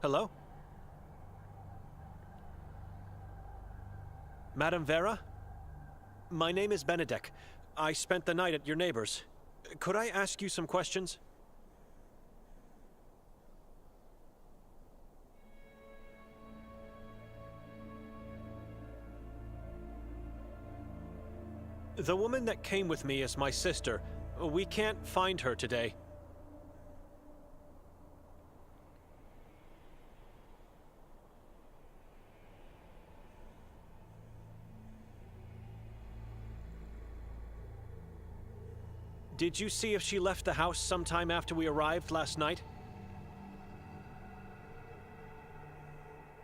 Hello? Madame Vera? My name is Benedek. I spent the night at your neighbor's. Could I ask you some questions? The woman that came with me is my sister. We can't find her today. Did you see if she left the house sometime after we arrived last night?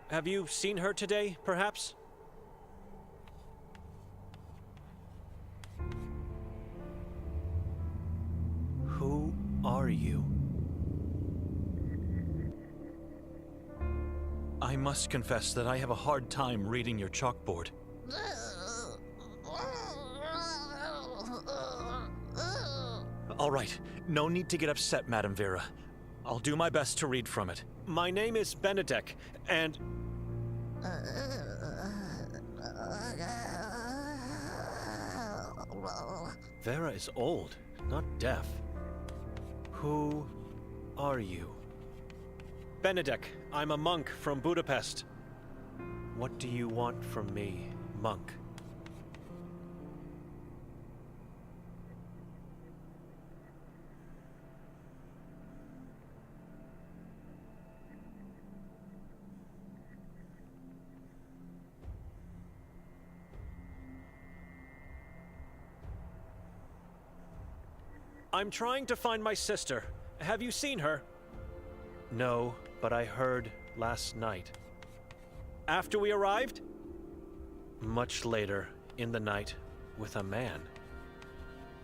Have you seen her today, perhaps? Who are you? I must confess that I have a hard time reading your chalkboard. All right, no need to get upset, Madame Vera. I'll do my best to read from it. My name is Benedek, and... Vera is old, not deaf. Who are you? Benedek, I'm a monk from Budapest. What do you want from me, monk? I'm trying to find my sister. Have you seen her? No, but I heard last night. After we arrived? Much later, in the night, with a man.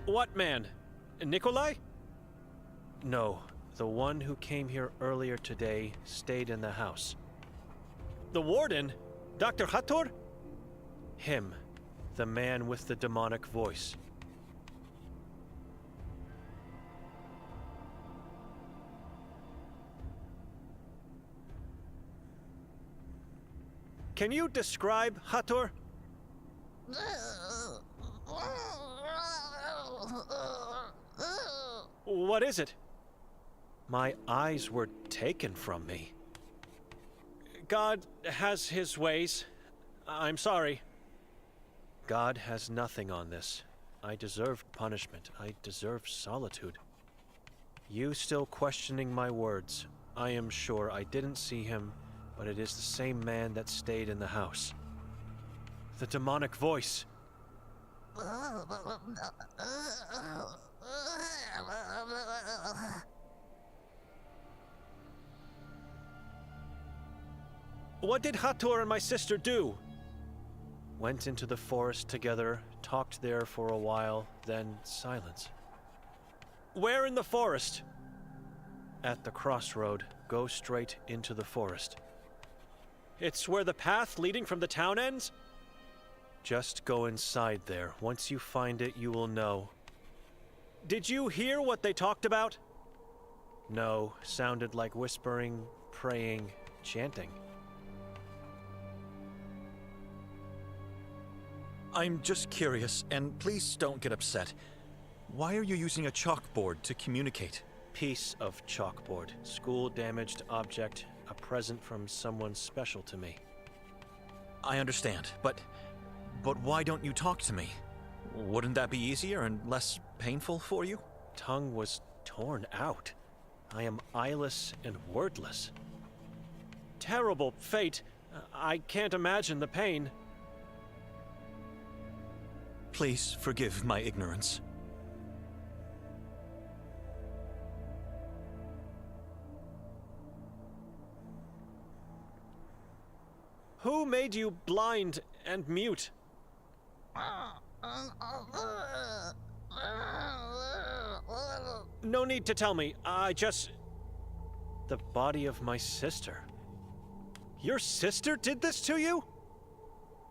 What man? Nikolai? No, the one who came here earlier today stayed in the house. The warden? Dr. Hator? Him, the man with the demonic voice. Can you describe Hator? What is it? My eyes were taken from me. God has his ways. I'm sorry. God has nothing on this. I deserved punishment. I deserve solitude. You still questioning my words. I am sure I didn't see him, but it is the same man that stayed in the house. The demonic voice. What did Hator and my sister do? Went into the forest together, talked there for a while, then silence. Where in the forest? At the crossroad, go straight into the forest. It's where the path leading from the town ends? Just go inside there. Once you find it, you will know. Did you hear what they talked about? No, sounded like whispering, praying, chanting. I'm just curious, and please don't get upset. Why are you using a chalkboard to communicate? Piece of chalkboard. School-damaged object. A present from someone special to me. I understand, but why don't you talk to me? Wouldn't that be easier and less painful for you? Tongue was torn out. I am eyeless and wordless. Terrible fate. I can't imagine the pain. Please forgive my ignorance. Who made you blind and mute? No need to tell me. The body of my sister. Your sister did this to you?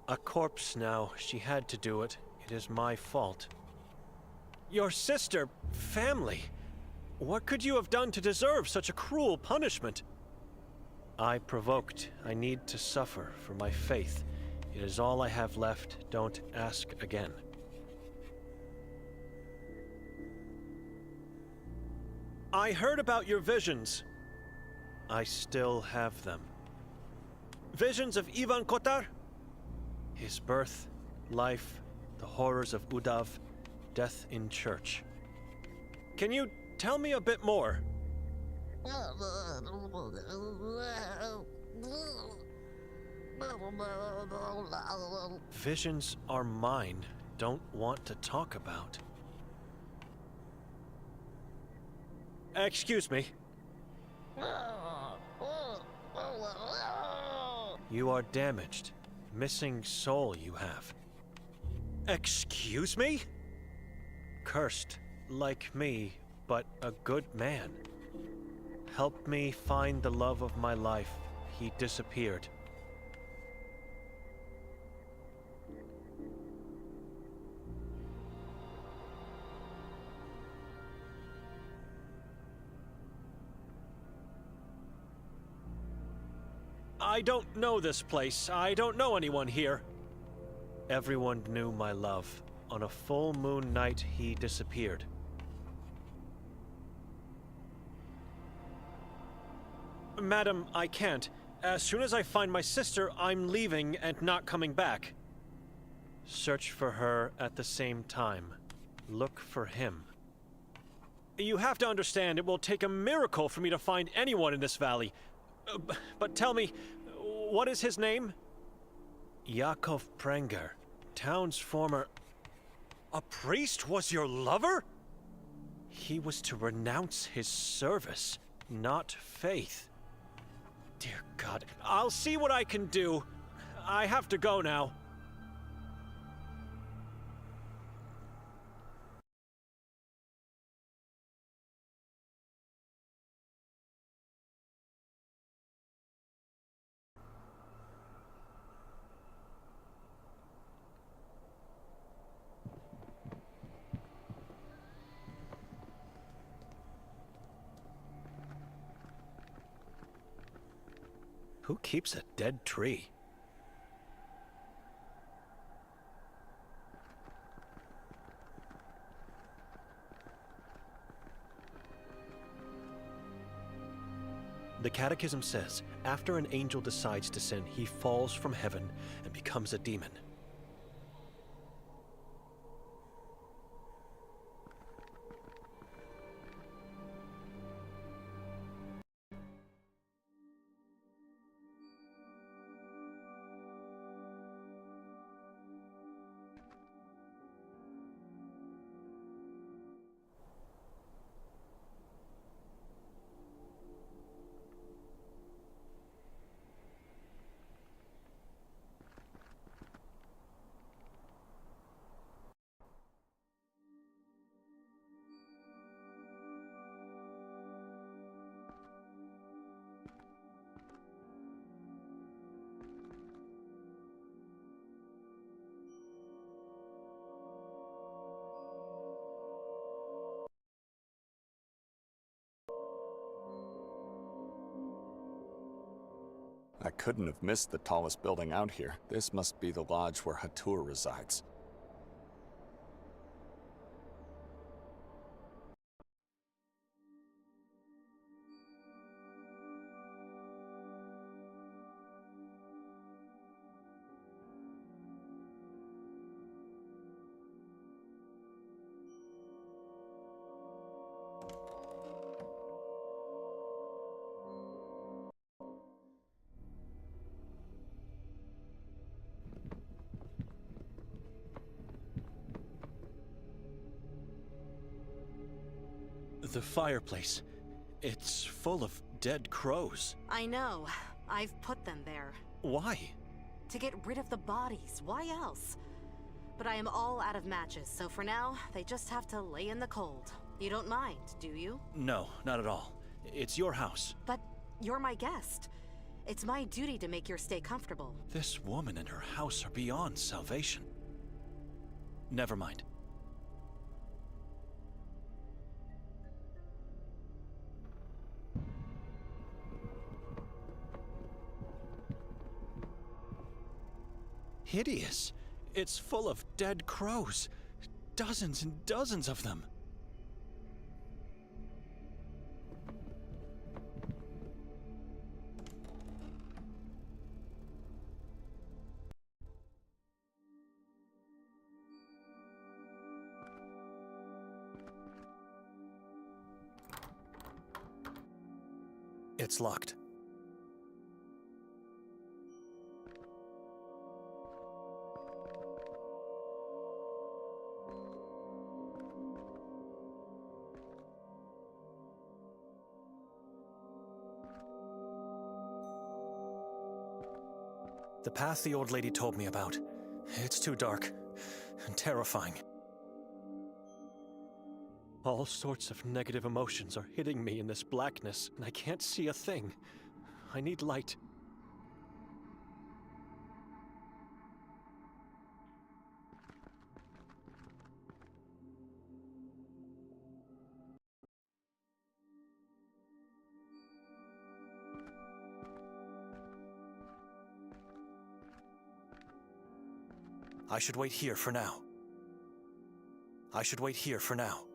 A corpse now. She had to do it. It is my fault. Your sister, family. What could you have done to deserve such a cruel punishment? I provoked. I need to suffer for my faith. It is all I have left. Don't ask again. I heard about your visions. I still have them. Visions of Ivan Kotar? His birth, life, the horrors of Udav, death in church. Can you tell me a bit more? Visions are mine. Don't want to talk about. Excuse me. You are damaged. Missing soul you have. Excuse me? Cursed, like me, but a good man. Helped me find the love of my life. He disappeared. I don't know this place. I don't know anyone here. Everyone knew my love. On a full moon night, he disappeared. Madam, I can't. As soon as I find my sister, I'm leaving and not coming back. Search for her at the same time. Look for him. You have to understand, it will take a miracle for me to find anyone in this valley. But tell me, what is his name? Yakov Prenger, town's former... A priest was your lover? He was to renounce his service, not faith. Dear God, I'll see what I can do. I have to go now. Who keeps a dead tree? The Catechism says, after an angel decides to sin, he falls from heaven and becomes a demon. I couldn't have missed the tallest building out here. This must be the lodge where Hatur resides. The fireplace. It's full of dead crows. I know. I've put them there. Why? To get rid of the bodies. Why else? But I am all out of matches, so for now, they just have to lay in the cold. You don't mind, do you? No, not at all. It's your house. But you're my guest. It's my duty to make your stay comfortable. This woman and her house are beyond salvation. Never mind. hideous. It's full of dead crows. Dozens and dozens of them. It's locked. The path the old lady told me about. It's too dark and terrifying. All sorts of negative emotions are hitting me in this blackness, and I can't see a thing. I need light. I should wait here for now. I should wait here for now.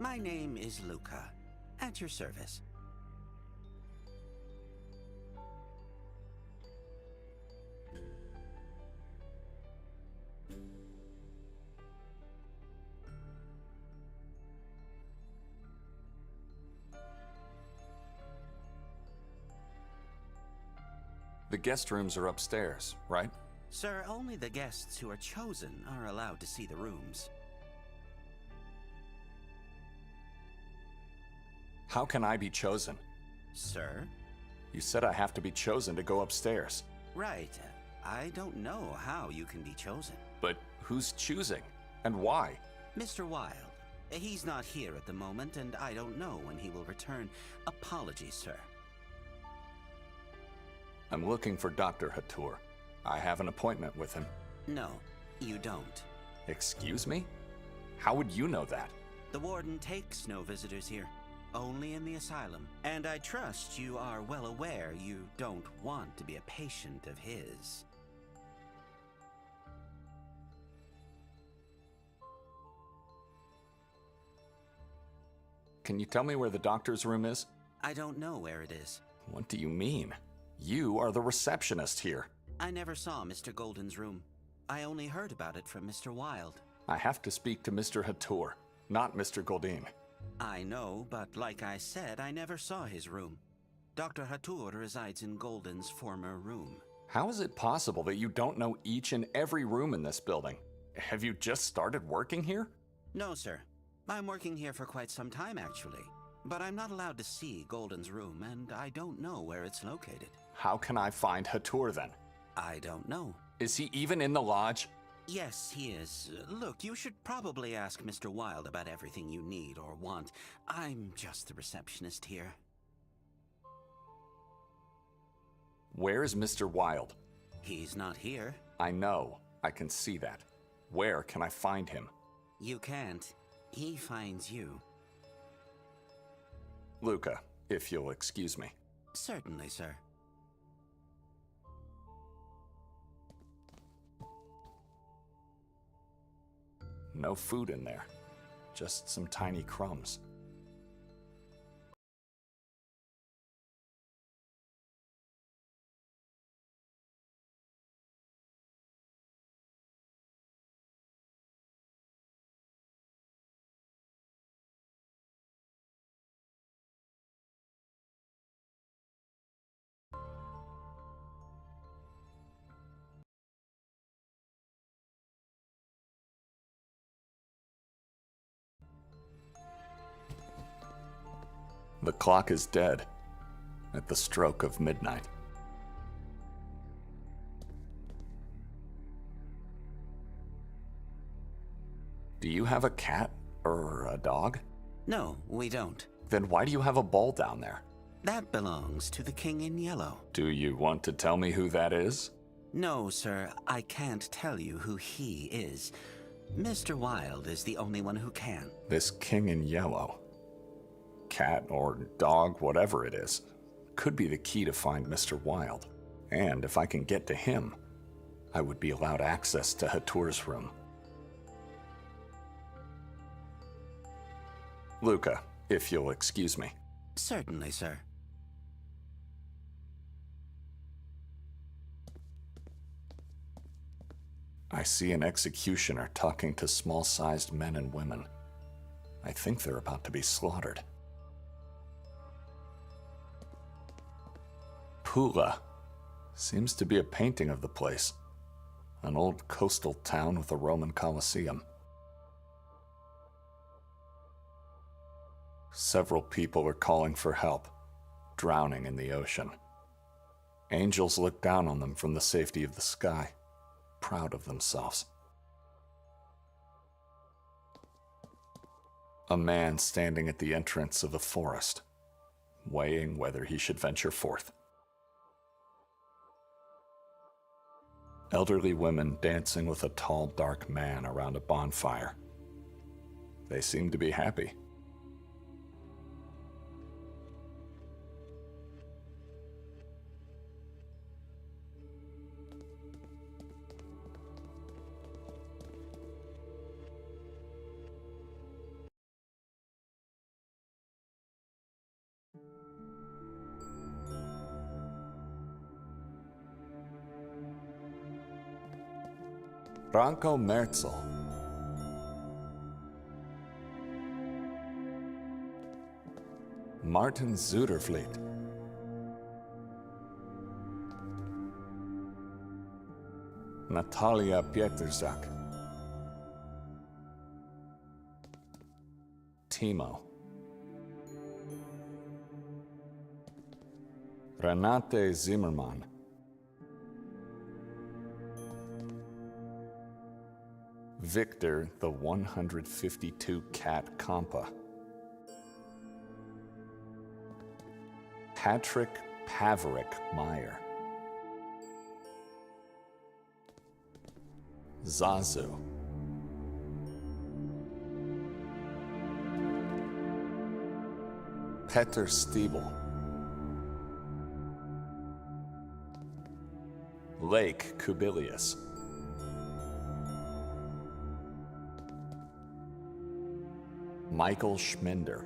My name is Luca. At your service. The guest rooms are upstairs, right? Sir, only the guests who are chosen are allowed to see the rooms. How can I be chosen? Sir? You said I have to be chosen to go upstairs. Right. I don't know how you can be chosen. But who's choosing? And why? Mr. Wilde. He's not here at the moment, and I don't know when he will return. Apologies, sir. I'm looking for Dr. Hatur. I have an appointment with him. No, you don't. Excuse me? How would you know that? The warden takes no visitors here. Only in the asylum. And I trust you are well aware you don't want to be a patient of his. Can you tell me where the doctor's room is? I don't know where it is. What do you mean? You are the receptionist here. I never saw Mr. Golden's room. I only heard about it from Mr. Wilde. I have to speak to Mr. Hatur, not Mr. Goldin. I know, but like I said, I never saw his room. Dr. Hatur resides in Golden's former room. How is it possible that you don't know each and every room in this building? Have you just started working here? No, sir. I'm working here for quite some time, actually. But I'm not allowed to see Golden's room, and I don't know where it's located. How can I find Hatur then? I don't know. Is he even in the lodge? Yes, he is. Look, you should probably ask Mr. Wilde about everything you need or want. I'm just the receptionist here. Where is Mr. Wilde? He's not here. I know. I can see that. Where can I find him? You can't. He finds you. Luca, if you'll excuse me. Certainly, sir. No food in there. Just some tiny crumbs. The clock is dead at the stroke of midnight. Do you have a cat or a dog? No, we don't. Then why do you have a ball down there? That belongs to the King in Yellow. Do you want to tell me who that is? No, sir, I can't tell you who he is. Mr. Wilde is the only one who can. This King in Yellow, cat or dog, whatever it is, could be the key to find Mr. Wilde. And if I can get to him, I would be allowed access to Hatur's room. Luca, if you'll excuse me. Certainly, sir. I see an executioner talking to small-sized men and women. I think they're about to be slaughtered. Pula seems to be a painting of the place. An old coastal town with a Roman Colosseum. Several people are calling for help, drowning in the ocean. Angels look down on them from the safety of the sky, proud of themselves. A man standing at the entrance of the forest, weighing whether he should venture forth. Elderly women dancing with a tall, dark man around a bonfire. They seem to be happy. Branko Merzel. Martin Zudervliet. Natalia Pietrzak. Timo. Renate Zimmermann. Victor, the 152 cat Compa. Patrick Paverick Meyer. Zazu. Peter Stiebel. Lake Kubilius. Michael Schminder.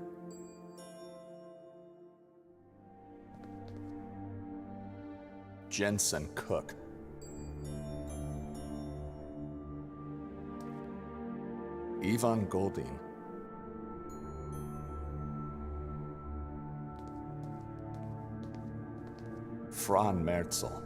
Jensen Cook. Ivan Goldin. Fran Merzel.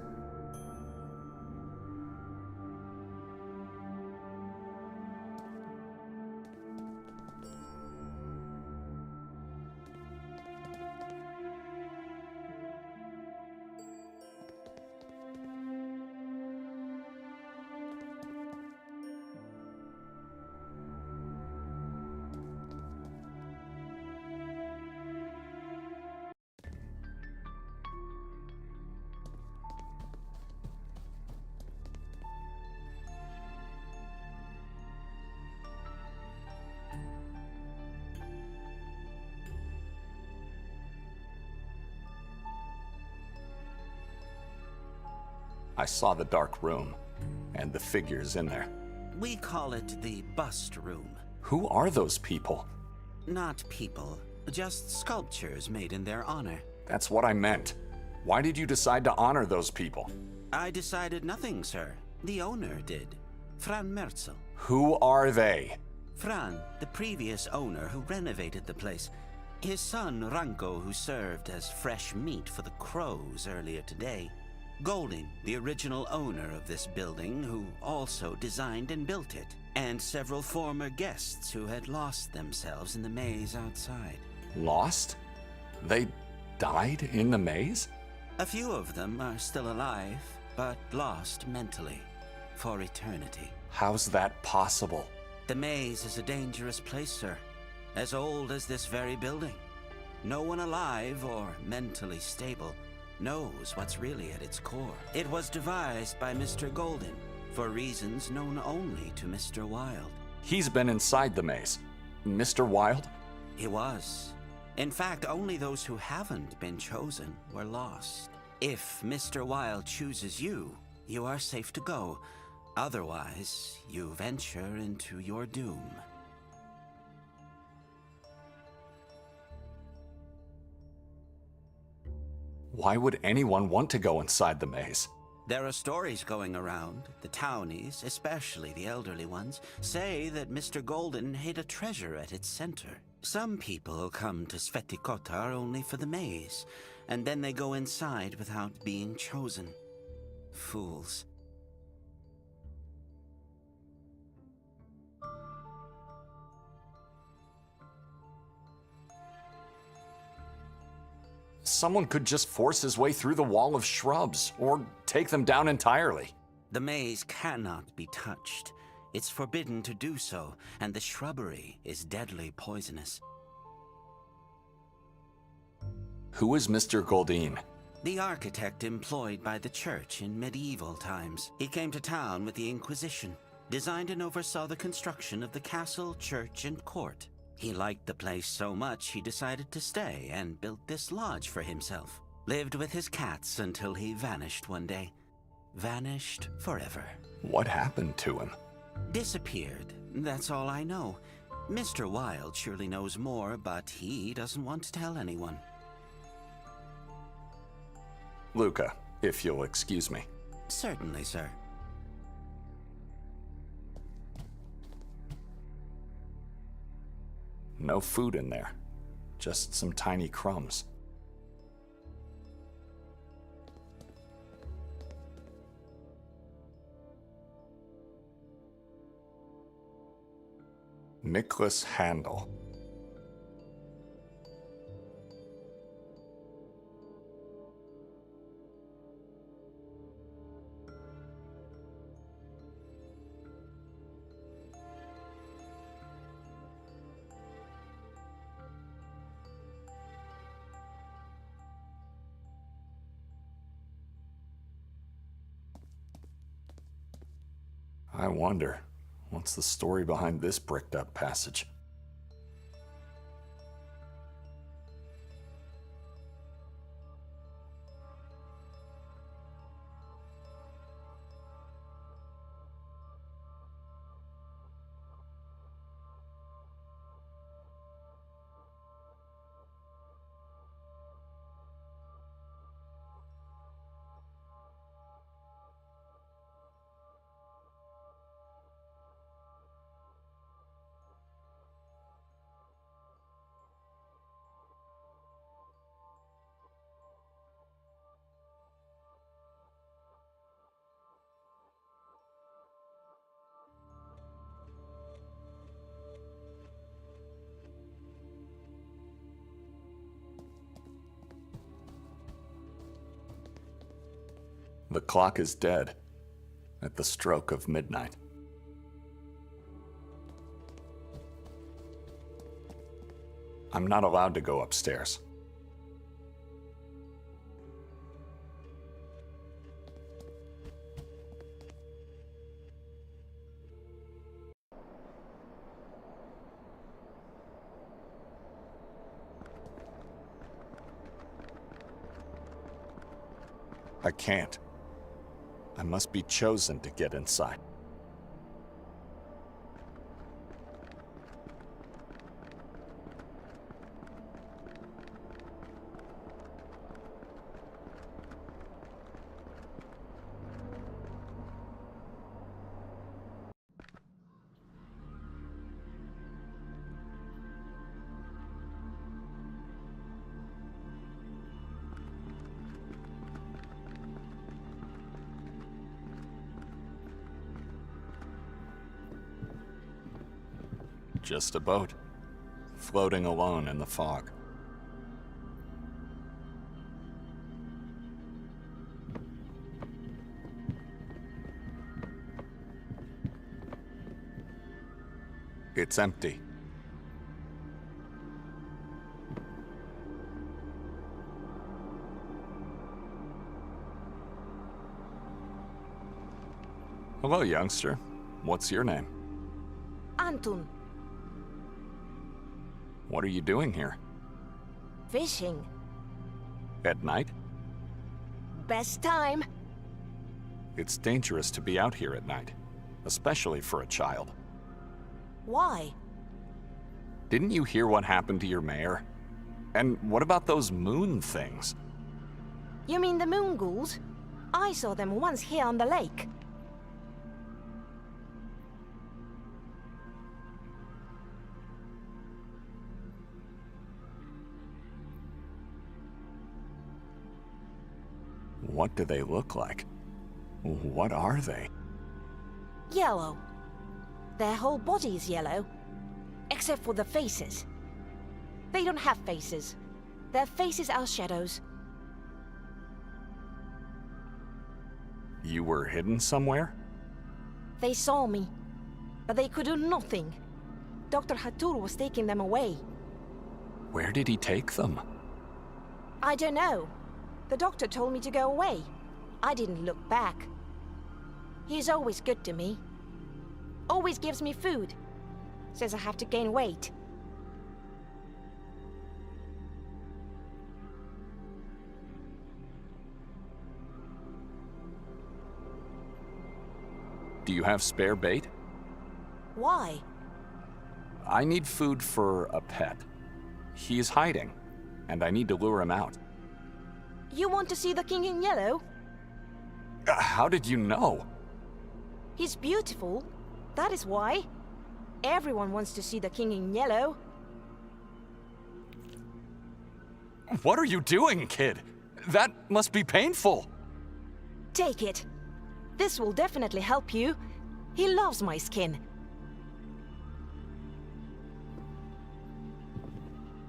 I saw the dark room, and the figures in there. We call it the bust room. Who are those people? Not people, just sculptures made in their honor. That's what I meant. Why did you decide to honor those people? I decided nothing, sir. The owner did. Fran Merzel. Who are they? Fran, the previous owner who renovated the place. His son, Ranko, who served as fresh meat for the crows earlier today. Golding, the original owner of this building, who also designed and built it. And several former guests who had lost themselves in the maze outside. Lost? They died in the maze? A few of them are still alive, but lost mentally for eternity. How's that possible? The maze is a dangerous place, sir. As old as this very building. No one alive or mentally stable knows what's really at its core. It was devised by Mr. Golden for reasons known only to Mr. Wilde. He's been inside the maze. Mr. Wilde? He was. In fact, only those who haven't been chosen were lost. If Mr. Wilde chooses you, you are safe to go. Otherwise, you venture into your doom. Why would anyone want to go inside the maze? There are stories going around. The townies, especially the elderly ones, say that Mr. Golden hid a treasure at its center. Some people come to Sveti Kotar only for the maze, and then they go inside without being chosen. Fools. Someone could just force his way through the wall of shrubs, or take them down entirely. The maze cannot be touched. It's forbidden to do so, and the shrubbery is deadly poisonous. Who is Mr. Goldine? The architect employed by the church in medieval times. He came to town with the Inquisition, designed and oversaw the construction of the castle, church, and court. He liked the place so much he decided to stay and built this lodge for himself. Lived with his cats until he vanished one day. Vanished forever. What happened to him? Disappeared. That's all I know. Mr. Wilde surely knows more, but he doesn't want to tell anyone. Luca, if you'll excuse me. Certainly, sir. No food in there. Just some tiny crumbs. Nicholas Handel. I wonder, what's the story behind this bricked up passage? The clock is dead at the stroke of midnight. I'm not allowed to go upstairs. I can't. I must be chosen to get inside. Just a boat, floating alone in the fog. It's empty. Hello, youngster. What's your name? Anton, What are you doing here? fishing. At night? Best time. It's dangerous to be out here at night, especially for a child. Why? Didn't you hear what happened to your mayor? And what about those moon things? You mean the moon ghouls? I saw them once here on the lake. What do they look like? What are they? Yellow. Their whole body is yellow, except for the faces. They don't have faces. Their faces are shadows. You were hidden somewhere? They saw me, but they could do nothing. Dr. Hatur was taking them away. Where did he take them? I don't know. The doctor told me to go away. I didn't look back. He's always good to me. Always gives me food. Says I have to gain weight. Do you have spare bait? Why? I need food for a pet. He's hiding, and I need to lure him out. You want to see the king in yellow? How did you know? He's beautiful. That is why. Everyone wants to see the king in yellow. What are you doing, kid? That must be painful. Take it. This will definitely help you. He loves my skin.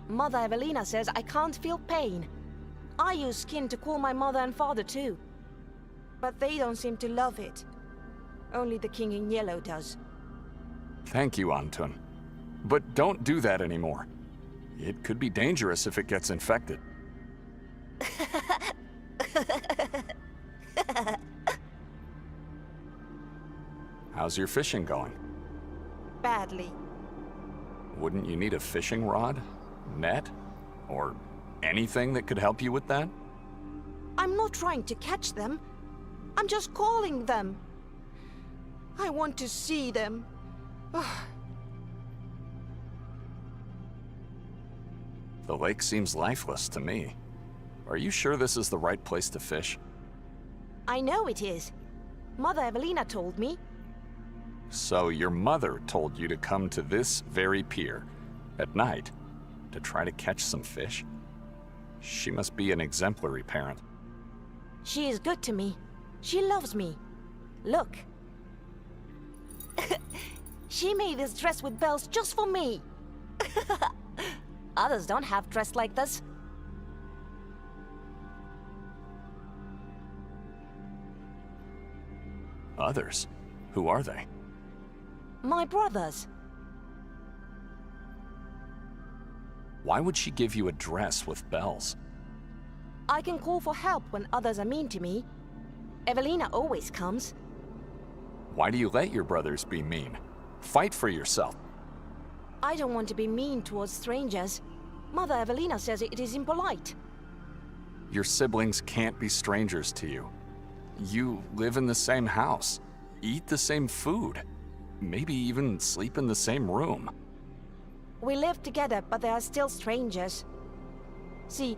Mother Evelina says I can't feel pain. I use skin to cool my mother and father too. But they don't seem to love it. Only the king in yellow does. Thank you, Anton. But don't do that anymore. It could be dangerous if it gets infected. How's your fishing going? Badly. Wouldn't you need a fishing rod, net, or anything that could help you with that? I'm not trying to catch them. I'm just calling them. I want to see them. The lake seems lifeless to me. Are you sure this is the right place to fish? I know it is. Mother Evelina told me. So your mother told you to come to this very pier at night to try to catch some fish? She must be an exemplary parent. She is good to me. She loves me. Look. She made this dress with bells just for me. Others don't have dress like this. Others? Who are they? My brothers. Why would she give you a dress with bells? I can call for help when others are mean to me. Evelina always comes. Why do you let your brothers be mean? Fight for yourself. I don't want to be mean towards strangers. Mother Evelina says it is impolite. Your siblings can't be strangers to you. You live in the same house, eat the same food, maybe even sleep in the same room. We live together, but they are still strangers. See,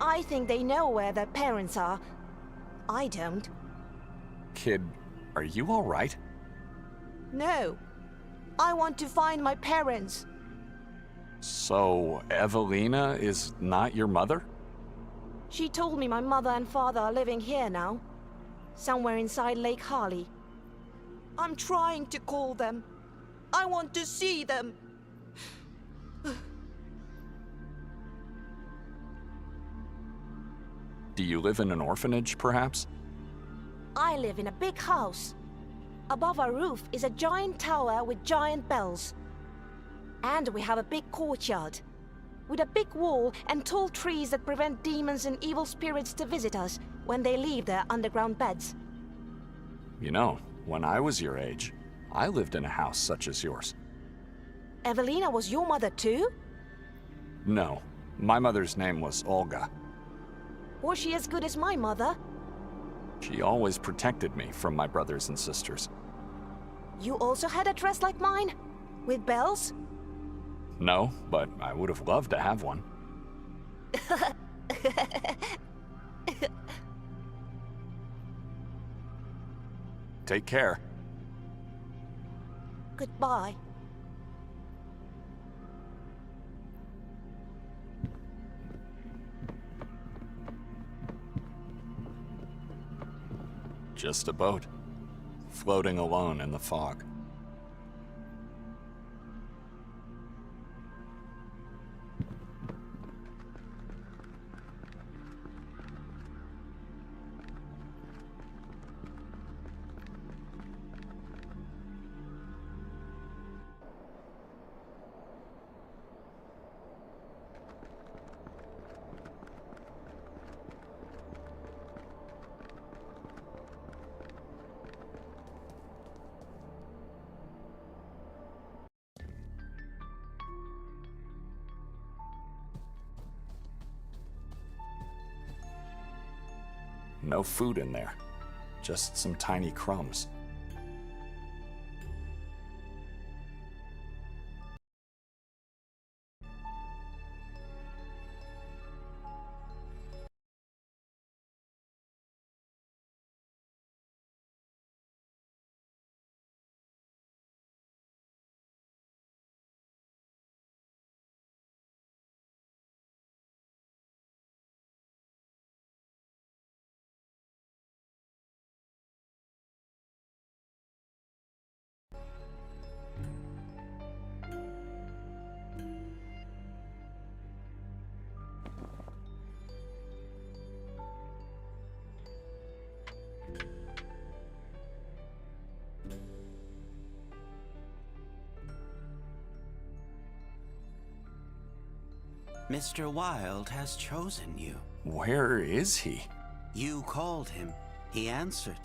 I think they know where their parents are. I don't. Kid, are you all right? No. I want to find my parents. So, Evelina is not your mother? She told me my mother and father are living here now. Somewhere inside Lake Harley. I'm trying to call them. I want to see them. Do you live in an orphanage, perhaps? I live in a big house. Above our roof is a giant tower with giant bells. And we have a big courtyard. With a big wall and tall trees that prevent demons and evil spirits to visit us when they leave their underground beds. You know, when I was your age, I lived in a house such as yours. Evelina was your mother too? No, my mother's name was Olga. Was she as good as my mother? She always protected me from my brothers and sisters. You also had a dress like mine? With bells? No, but I would have loved to have one. Take care. Goodbye. Just a boat, floating alone in the fog. No food in there, just some tiny crumbs. Mr. Wilde has chosen you. Where is he? You called him. He answered.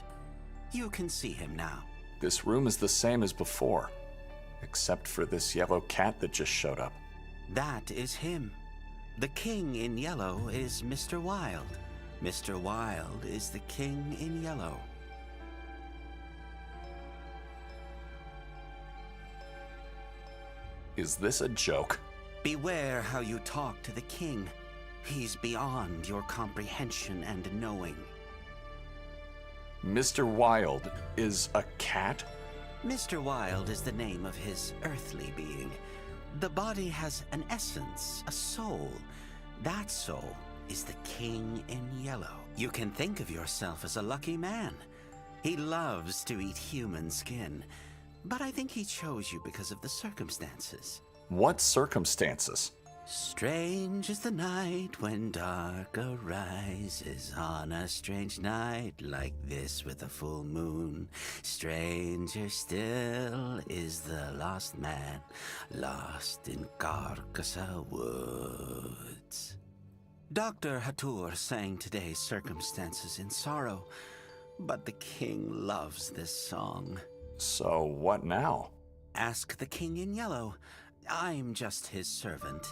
You can see him now. This room is the same as before, except for this yellow cat that just showed up. That is him. The king in yellow is Mr. Wilde. Mr. Wilde is the king in yellow. Is this a joke? Beware how you talk to the king. He's beyond your comprehension and knowing. Mr. Wilde is a cat? Mr. Wilde is the name of his earthly being. The body has an essence, a soul. That soul is the king in yellow. You can think of yourself as a lucky man. He loves to eat human skin. But I think he chose you because of the circumstances. What circumstances? Strange is the night when dark arises on a strange night like this with a full moon. Stranger still is the lost man, lost in Carcassonne woods. Dr. Hatur sang today's circumstances in sorrow, but the king loves this song. So what now? Ask the king in yellow. I'm just his servant.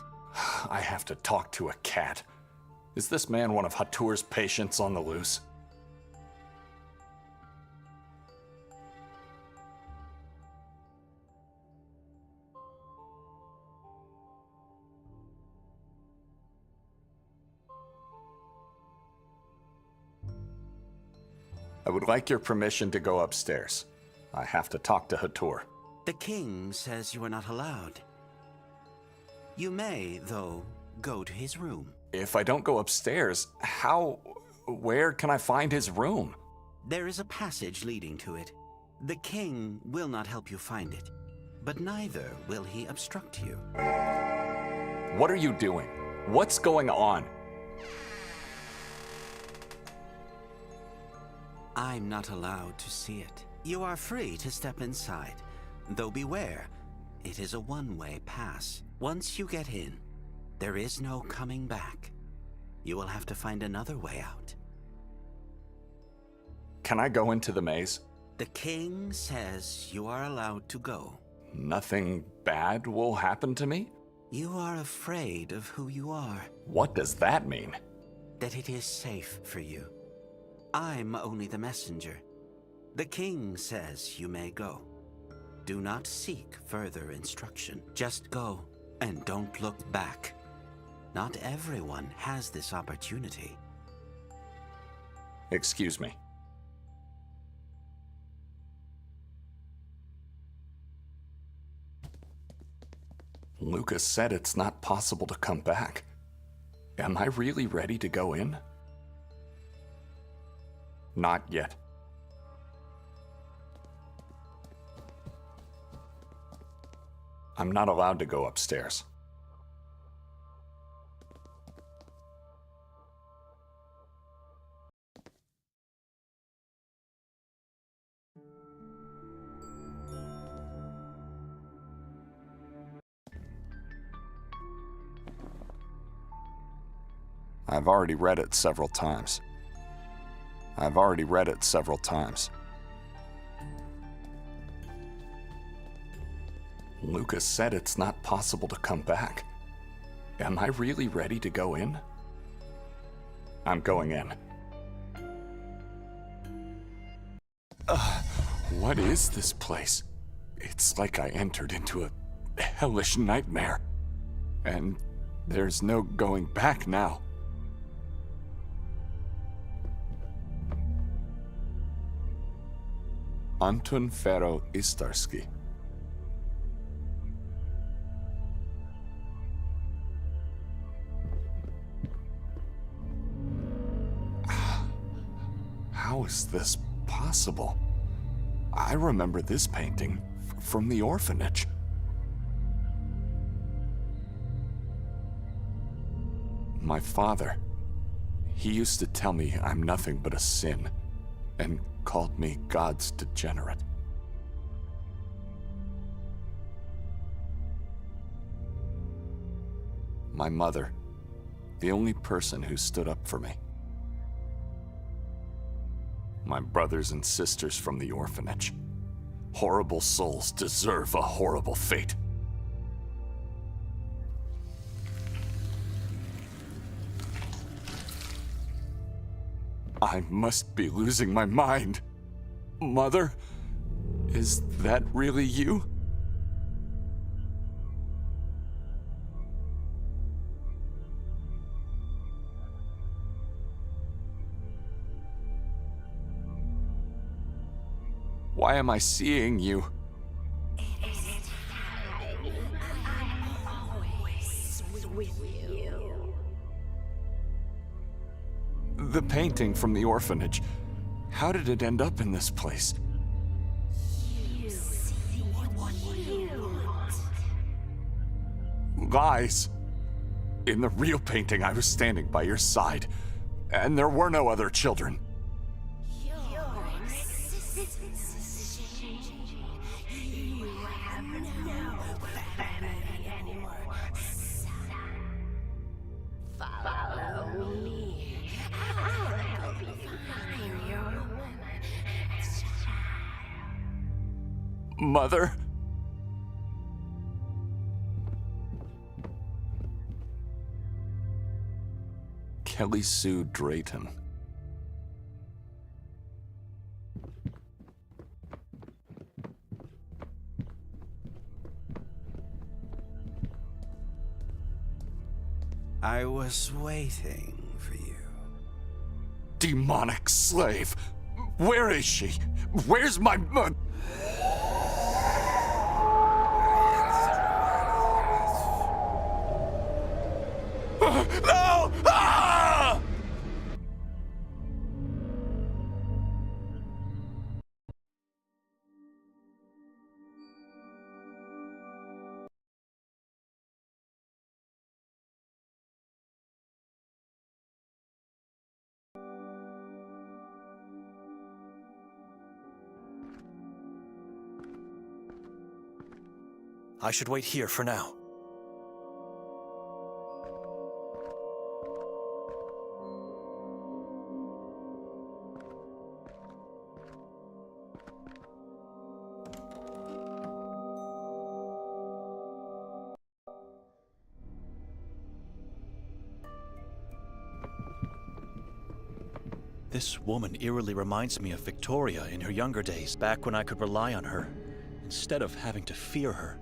I have to talk to a cat. Is this man one of Hatur's patients on the loose? I would like your permission to go upstairs. I have to talk to Hatur. The king says you are not allowed. You may, though, go to his room. If I don't go upstairs, where can I find his room? There is a passage leading to it. The king will not help you find it, but neither will he obstruct you. What are you doing? What's going on? I'm not allowed to see it. You are free to step inside, though beware. it is a one-way pass. Once you get in, there is no coming back. You will have to find another way out. Can I go into the maze? The king says you are allowed to go. Nothing bad will happen to me? You are afraid of who you are, What does that mean? that it is safe for you. I'm only the messenger. The king says you may go. Do not seek further instruction. Just go and don't look back. Not everyone has this opportunity. Excuse me. Lucas said it's not possible to come back. Am I really ready to go in? Not yet. I'm not allowed to go upstairs. I've already read it several times. Lucas said it's not possible to come back. Am I really ready to go in? I'm going in. What is this place? It's like I entered into a hellish nightmare. And there's no going back now. Anton Fero Istarski. How is this possible? I remember this painting from the orphanage. My father, he used to tell me I'm nothing but a sin, and called me God's degenerate. My mother, the only person who stood up for me. My brothers and sisters from the orphanage. Horrible souls deserve a horrible fate. I must be losing my mind. Mother, is that really you? Why am I seeing you? The painting from the orphanage. How did it end up in this place? Lies. In the real painting, I was standing by your side, and there were no other children. Mother? Kelly Sue Drayton. I was waiting for you. Demonic slave! Where is she? Where's my... No! Ah! I should wait here for now. This woman eerily reminds me of Victoria in her younger days, back when I could rely on her, instead of having to fear her.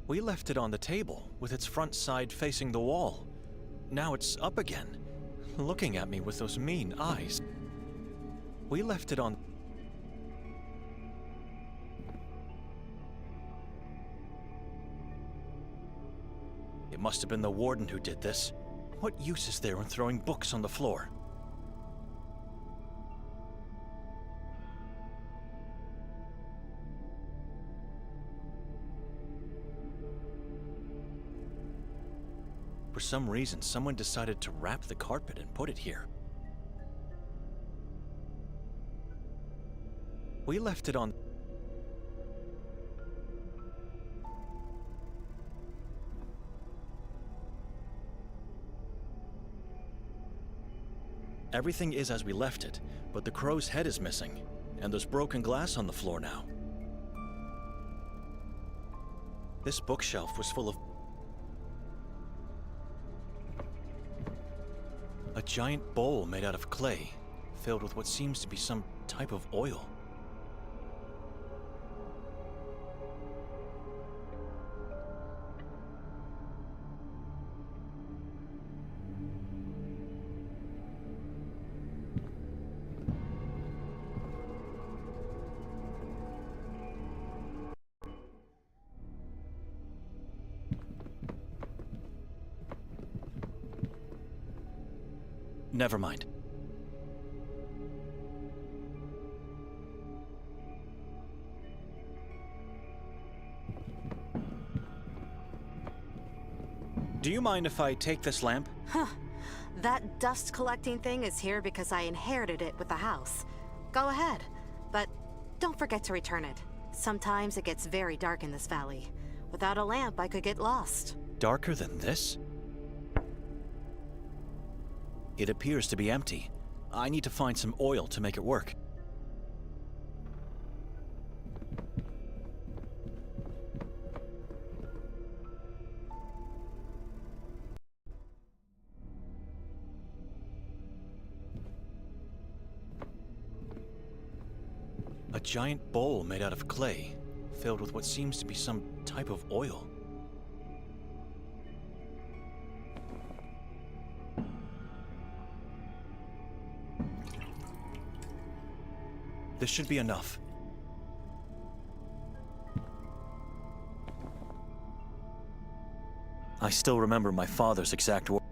We left it on the table, with its front side facing the wall. Now it's up again, looking at me with those mean eyes. We left it on... It must have been the warden who did this. What use is there in throwing books on the floor? For some reason, someone decided to wrap the carpet and put it here. We left it on... Everything is as we left it, but the crow's head is missing, and there's broken glass on the floor now. This bookshelf was full of... a giant bowl made out of clay, filled with what seems to be some type of oil. Never mind. Do you mind if I take this lamp? Huh. That dust collecting thing is here because I inherited it with the house. Go ahead, but don't forget to return it. Sometimes it gets very dark in this valley. Without a lamp, I could get lost. Darker than this? It appears to be empty. I need to find some oil to make it work. A giant bowl made out of clay, filled with what seems to be some type of oil. This should be enough. I still remember my father's exact words.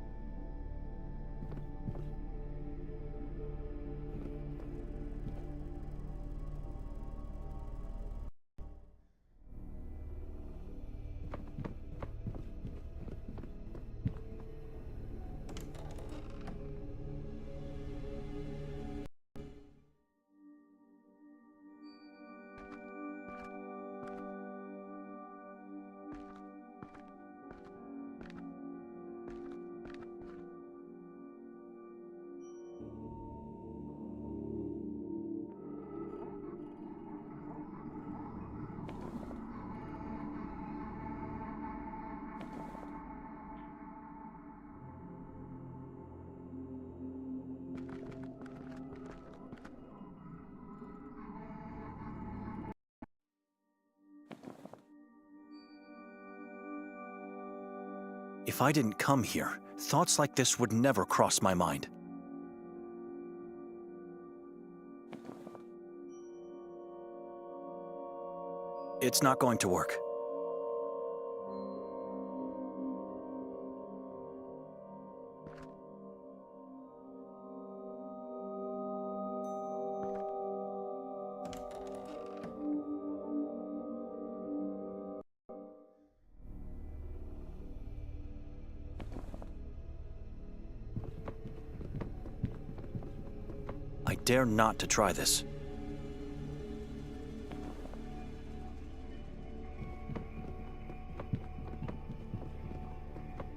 If I didn't come here, thoughts like this would never cross my mind. It's not going to work. dare not to try this.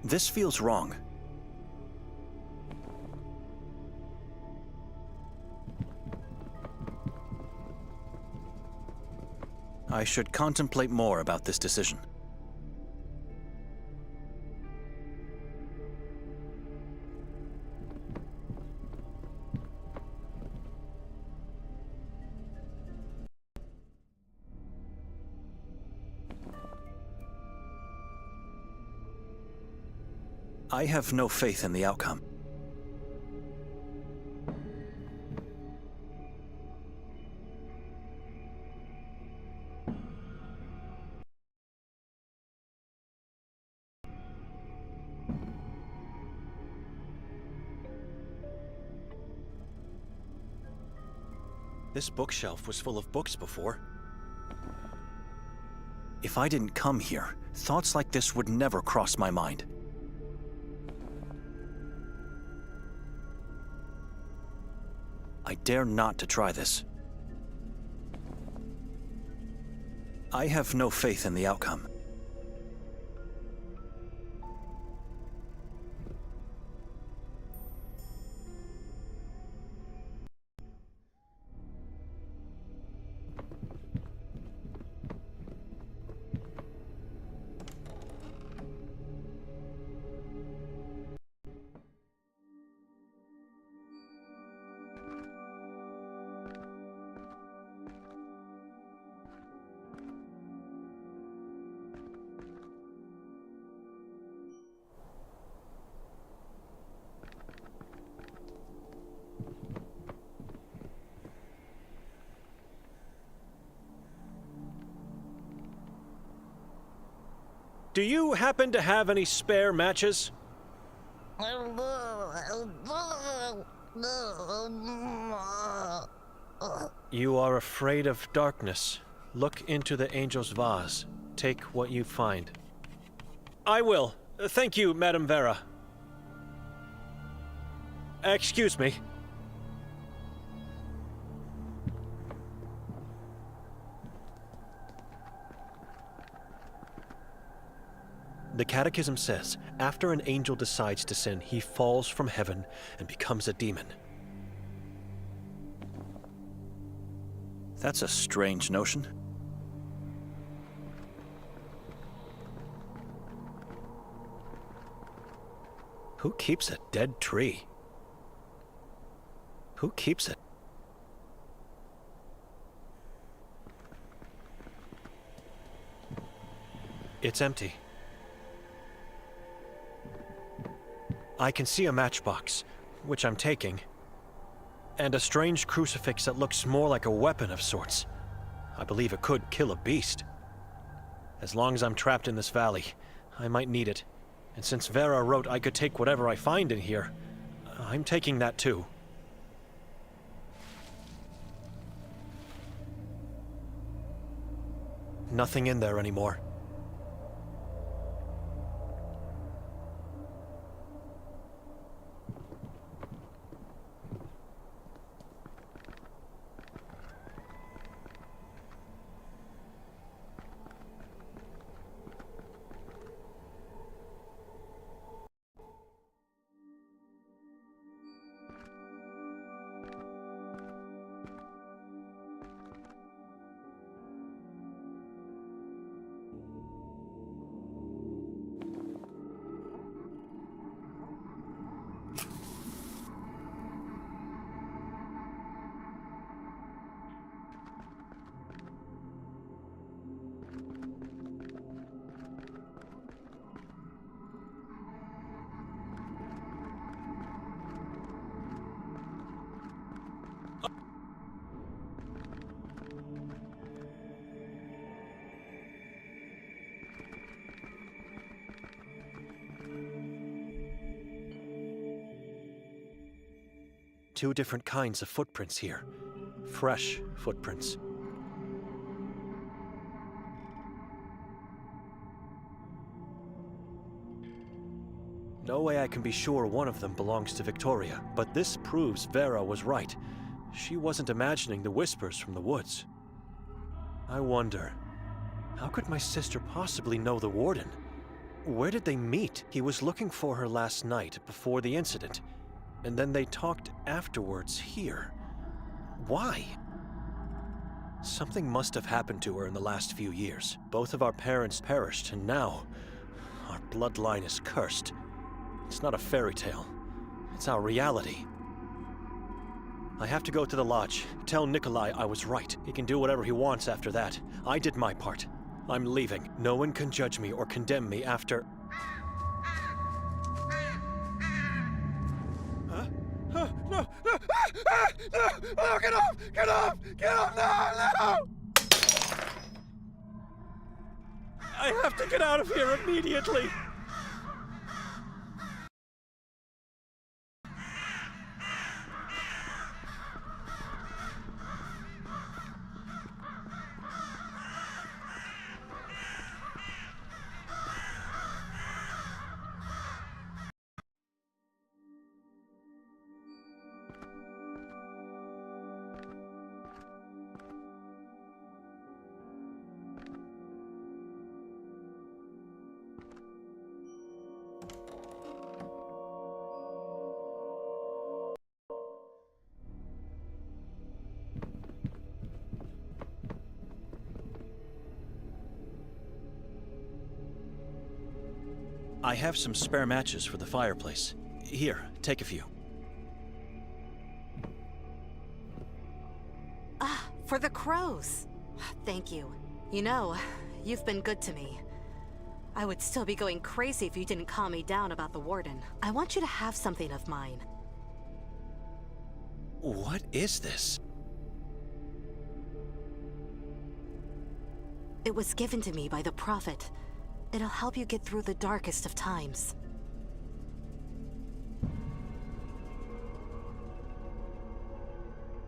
This feels wrong. I should contemplate more about this decision. I have no faith in the outcome. This bookshelf was full of books before. If I didn't come here, thoughts like this would never cross my mind. I dare not to try this. I have no faith in the outcome. Do you happen to have any spare matches? You are afraid of darkness. Look into the angel's vase. Take what you find. I will. Thank you, Madame Vera. Excuse me. The Catechism says, after an angel decides to sin, he falls from heaven and becomes a demon. That's a strange notion. Who keeps a dead tree? Who keeps it? It's empty. I can see a matchbox, which I'm taking, and a strange crucifix that looks more like a weapon of sorts. I believe it could kill a beast. As long as I'm trapped in this valley, I might need it. And since Vera wrote I could take whatever I find in here, I'm taking that too. Nothing in there anymore. Two different kinds of footprints here. Fresh footprints. No way I can be sure one of them belongs to Victoria, but this proves Vera was right. She wasn't imagining the whispers from the woods. I wonder, how could my sister possibly know the warden? Where did they meet? He was looking for her last night before the incident, and then they talked afterwards here. Why? Something must have happened to her in the last few years. Both of our parents perished, and now our bloodline is cursed. It's not a fairy tale. It's our reality. I have to go to the lodge. Tell Nikolai I was right. He can do whatever he wants after that. I did my part. I'm leaving. No one can judge me or condemn me after... Huh? No! No! No! Get off! Get off! Get off! No! I have to get out of here immediately! I have some spare matches for the fireplace. Here, take a few. For the crows. Thank you. You know, you've been good to me. I would still be going crazy if you didn't calm me down about the warden. I want you to have something of mine. What is this? It was given to me by the Prophet. It'll help you get through the darkest of times.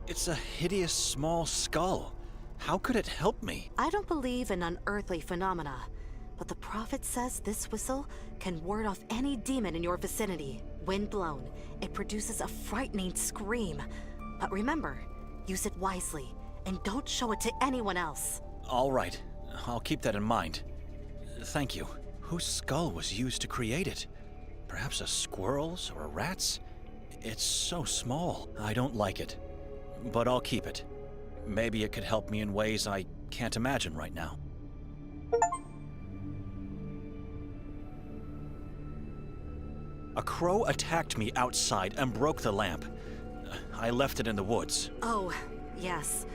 It's a hideous small skull. How could it help me? I don't believe in unearthly phenomena, but the Prophet says this whistle can ward off any demon in your vicinity. When blown, it produces a frightening scream. But remember, use it wisely, and don't show it to anyone else. All right, I'll keep that in mind. Thank you. Whose skull was used to create it? Perhaps a squirrel's or a rat's? It's so small. I don't like it, but I'll keep it. Maybe it could help me in ways I can't imagine right now. A crow attacked me outside and broke the lamp. I left it in the woods. Oh, yes.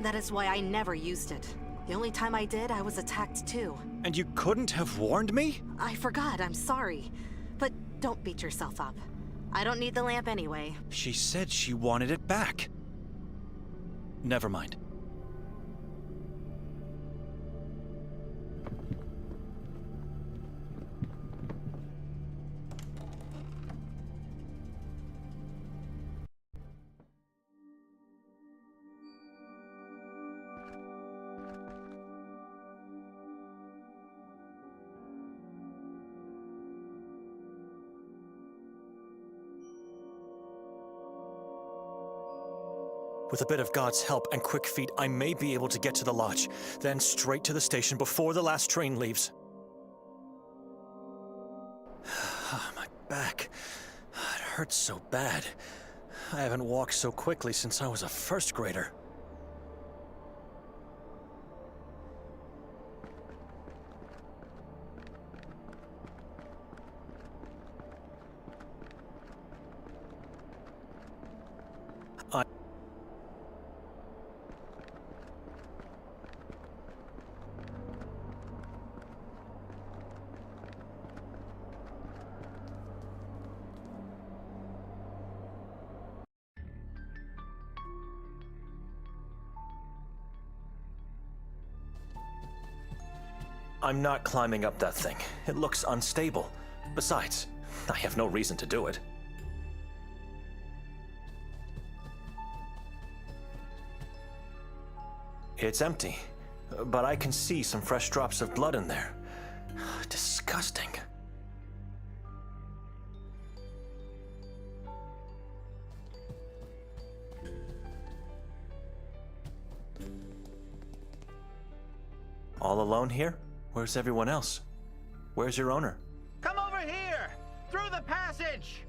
That is why I never used it. The only time I did, I was attacked too. And you couldn't have warned me? I forgot, I'm sorry. But don't beat yourself up. I don't need the lamp anyway. She said she wanted it back. Never mind. With a bit of God's help and quick feet, I may be able to get to the lodge, then straight to the station before the last train leaves. My back. It hurts so bad. I haven't walked so quickly since I was a first grader. I'm not climbing up that thing. It looks unstable. Besides, I have no reason to do it. It's empty, but I can see some fresh drops of blood in there. Disgusting. alone here? Where's everyone else? Where's your owner? Come over here! Through the passage!